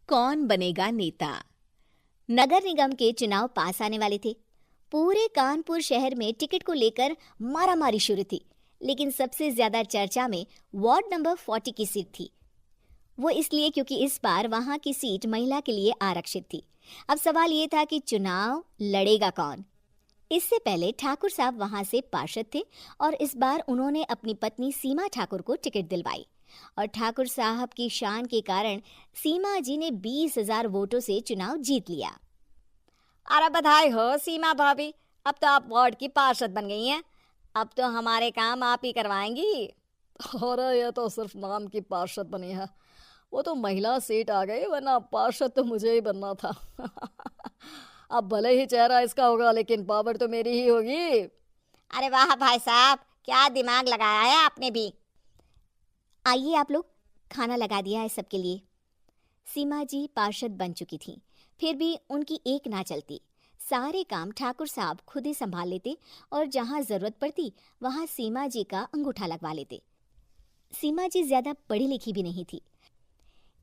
कौन बनेगा नेता। नगर निगम के चुनाव पास आने वाले थे। पूरे कानपुर शहर में टिकट को लेकर मारामारी शुरू थी, लेकिन सबसे ज्यादा चर्चा में वार्ड नंबर 40 की सीट थी। वो इसलिए क्योंकि इस बार वहां की सीट महिला के लिए आरक्षित थी। अब सवाल ये था कि चुनाव लड़ेगा कौन। इससे पहले ठाकुर साहब वहां से पार्षद थे और इस बार उन्होंने अपनी पत्नी सीमा ठाकुर को टिकट दिलवाई और ठाकुर साहब की शान के कारण सीमा जी ने 20,000 वोटों से चुनाव जीत लिया। अरे बधाई हो सीमा भाभी, अब तो आप वार्ड की पार्षद बन गई हैं। अब तो हमारे काम आप ही करवाएंगी। अरे ये तो सिर्फ नाम की पार्षद बनी है, वो तो महिला सीट आ गई, वरना पार्षद तो मुझे ही बनना था। अब भले ही चेहरा इसका होगा, लेकिन पावर तो मेरी ही होगी। अरे वाह भाई साहब, क्या दिमाग लगाया है आपने भी। आइए आप लोग, खाना लगा दिया है सबके लिए। सीमा जी पार्षद बन चुकी थीं, फिर भी उनकी एक ना चलती। सारे काम ठाकुर साहब खुद ही संभाल लेते और जहां जरूरत पड़ती वहां सीमा जी का अंगूठा लगवा लेते। सीमा जी ज्यादा पढ़ी लिखी भी नहीं थी।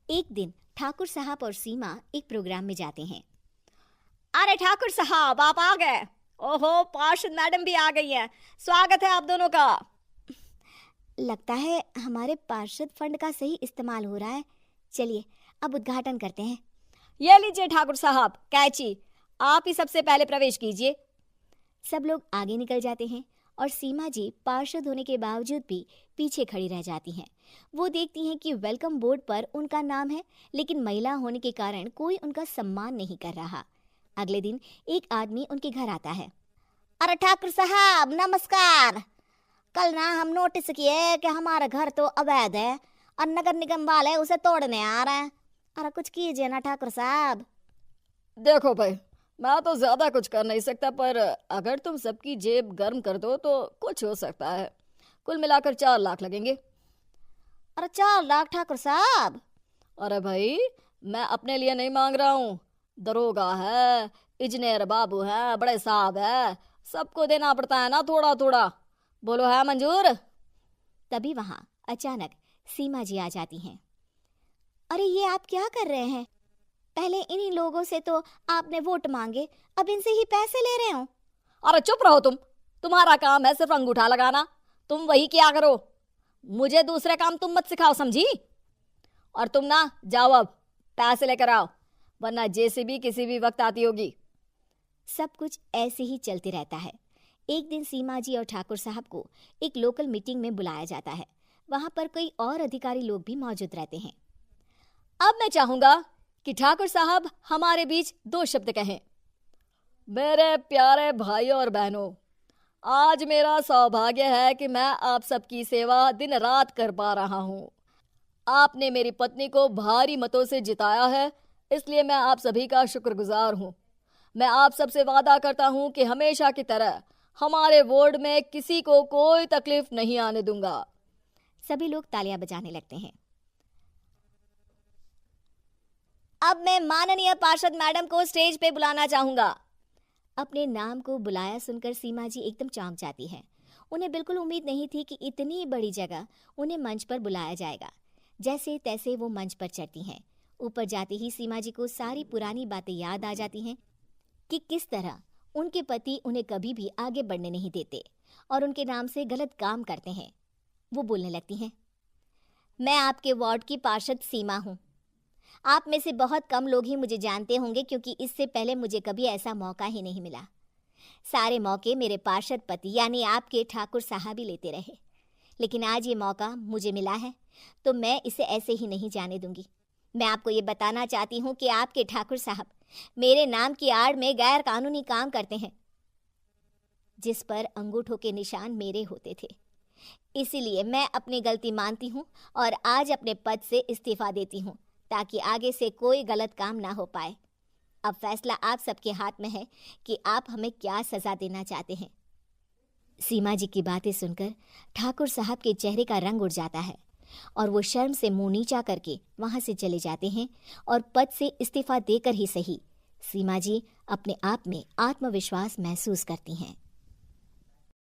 एक दिन ठाकुर साहब और सीमा एक प्रोग्राम में जाते हैं। अरे ठाकुर साहब, आप आ गए। ओहो, पार्षद मैडम भी आ गई हैं। स्वागत है आप दोनों का। लगता है हमारे पार्षद फंड का सही इस्तेमाल हो रहा है। चलिए अब उद्घाटन करते हैं। ये लीजिए ठाकुर साहब कैची, आप ही सबसे पहले प्रवेश कीजिए। सब लोग आगे निकल जाते हैं और सीमा जी पार्षद होने के बावजूद भी पीछे खड़ी रह जाती हैं। वो देखती हैं कि वेलकम बोर्ड पर उनका नाम है, लेकिन महिला होने के कारण कोई उनका सम्मान नहीं कर रहा। अगले दिन एक आदमी उनके घर आता है। अरे ठाकुर साहब नमस्कार। कल ना हम नोटिस किए कि हमारा घर तो अवैध है और नगर निगम वाले उसे तोड़ने आ रहे हैं। अरे कुछ कीजिए ना ठाकुर साहब। देखो भाई, मैं तो ज्यादा कुछ कर नहीं सकता, पर अगर तुम सबकी जेब गर्म कर दो तो कुछ हो सकता है। कुल मिलाकर 4 लाख लगेंगे। अरे 4 लाख ठाकुर साहब? अरे भाई, मैं अपने लिए नहीं मांग रहा हूँ। दरोगा है, इंजीनियर बाबू है, बड़े साहब है, सबको देना पड़ता है ना थोड़ा थोड़ा। बोलो है मंजूर? तभी वहां अचानक सीमा जी आ जाती हैं। अरे ये आप क्या कर रहे हैं? पहले इन्हीं लोगों से तो आपने वोट मांगे, अब इनसे ही पैसे ले रहे हो। अरे चुप रहो तुम, तुम्हारा काम है सिर्फ अंगूठा लगाना, तुम वही किया करो। मुझे दूसरे काम तुम मत सिखाओ, समझी? और तुम ना जाओ, अब पैसे लेकर आओ, वरना जेसीबी किसी भी वक्त आती होगी। सब कुछ ऐसे ही चलते रहता है। एक दिन सीमा जी और ठाकुर साहब को एक लोकल मीटिंग में बुलाया जाता है। वहां पर कई और अधिकारी लोग भी मौजूद रहते हैं। अब मैं चाहूंगा कि ठाकुर साहब हमारे बीच 2 शब्द कहें। मेरे प्यारे भाइयों और बहनों, आज मेरा सौभाग्य है कि मैं आप सबकी सेवा दिन रात कर पा रहा हूं। आपने मेरी पत्नी को भारी मतों से जिताया है, इसलिए मैं आप सभी का शुक्रगुजार हूं। मैं आप सबसे वादा करता हूं कि हमेशा की तरह हमारे वार्ड में किसी को कोई तकलीफ नहीं आने दूंगा। सभी लोग तालियां बजाने लगते हैं। अब मैं माननीय पार्षद मैडम को स्टेज पे बुलाना चाहूंगा। अपने नाम को बुलाया सुनकर सीमा जी एकदम चौंक जाती हैं। उन्हें बिल्कुल उम्मीद नहीं थी कि इतनी बड़ी जगह उन्हें मंच पर बुलाया जाएगा। जैसे तैसे वो मंच पर चढ़ती हैं। ऊपर जाते ही सीमा जी को सारी पुरानी बातें याद आ जाती हैं कि किस तरह उनके पति उन्हें कभी भी आगे बढ़ने नहीं देते और उनके नाम से गलत काम करते हैं। वो बोलने लगती हैं। मैं आपके वार्ड की पार्षद सीमा हूँ। आप में से बहुत कम लोग ही मुझे जानते होंगे, क्योंकि इससे पहले मुझे कभी ऐसा मौका ही नहीं मिला। सारे मौके मेरे पार्षद पति यानी आपके ठाकुर साहब ही लेते रहे, लेकिन आज ये मौका मुझे मिला है तो मैं इसे ऐसे ही नहीं जाने दूंगी। मैं आपको ये बताना चाहती हूँ कि आपके ठाकुर साहब मेरे नाम की आड़ में गैर कानूनी काम करते हैं, जिस पर अंगूठों के निशान मेरे होते थे। इसीलिए मैं अपनी गलती मानती हूँ और आज अपने पद से इस्तीफा देती हूँ, ताकि आगे से कोई गलत काम ना हो पाए। अब फैसला आप सबके हाथ में है कि आप हमें क्या सजा देना चाहते हैं। सीमा जी की बातें सुनकर ठाकुर साहब के चेहरे का रंग उड़ जाता है और वो शर्म से मुंह नीचा करके वहां से चले जाते हैं और पद से इस्तीफा देकर ही सही सीमा जी अपने आप में आत्मविश्वास महसूस करती हैं।